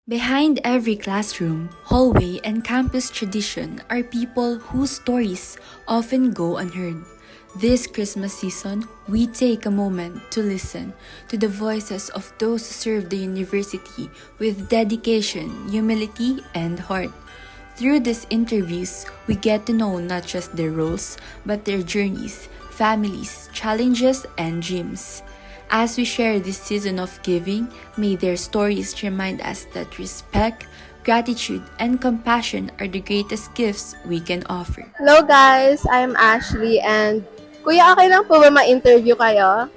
Behind every classroom, hallway, and campus tradition are people whose stories often go unheard. This Christmas season, we take a moment to listen to the voices of those who serve the university with dedication, humility, and heart. Through these interviews, we get to know not just their roles, but their journeys, families, challenges, and dreams. As we share this season of giving, may their stories remind us that respect, gratitude, and compassion are the greatest gifts we can offer. Hello guys, I'm Ashley and Kuya, okay lang po ba ma-interview kayo?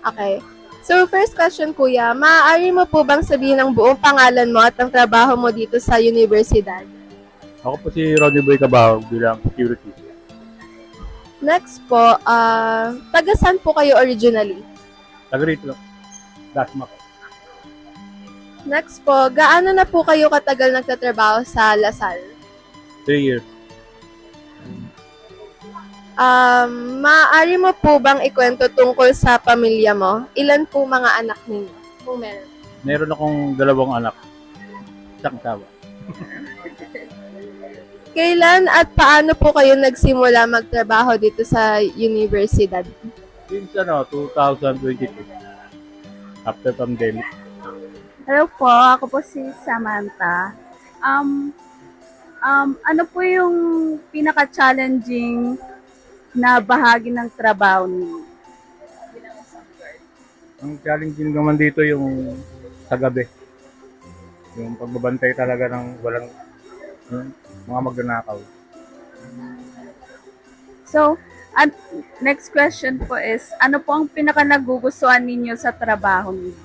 Okay. So first question Kuya, maaari mo po bang sabihin ang buong pangalan mo at ang trabaho mo dito sa universidad? Ako po si Ronnie Boy Cabaho bilang security. Next po, taga saan po kayo originally? Taga rito, Dasma ko. Next po, gaano na po kayo katagal nagtatrabaho sa Lasal? 3 years. Maaari mo po bang ikwento tungkol sa pamilya mo? Ilan po mga anak ninyo? Kung meron. Meron akong 2 anak. Isang asawa. Kailan at paano po kayo nagsimula magtrabaho dito sa universidad? Since 2022. After pandemic. Hello po, ako po si Samantha. Ano po yung pinaka-challenging na bahagi ng trabaho niyo? Ang challenging naman dito yung sa gabi. Yung pagbabantay talaga ng walang mga magnanakaw. So, at next question po is, ano po ang pinaka-nagugustuhan ninyo sa trabaho niyo?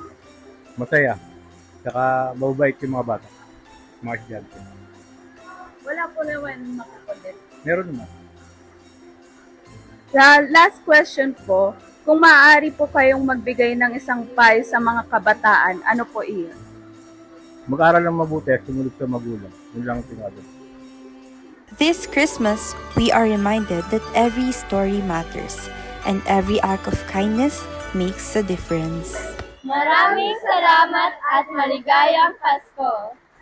Masaya. Saka mababait yung mga bata. Mga estudyante. Wala po naman makukulit. Meron naman. Sa last question po, kung maaari po kayong magbigay ng isang payo sa mga kabataan, ano po iyon? Mag-aral ng mabuti at sumunod sa magulang. Yun lang ang tinatawag. This Christmas, we are reminded that every story matters and every act of kindness makes a difference. Maraming salamat at maligayang Pasko!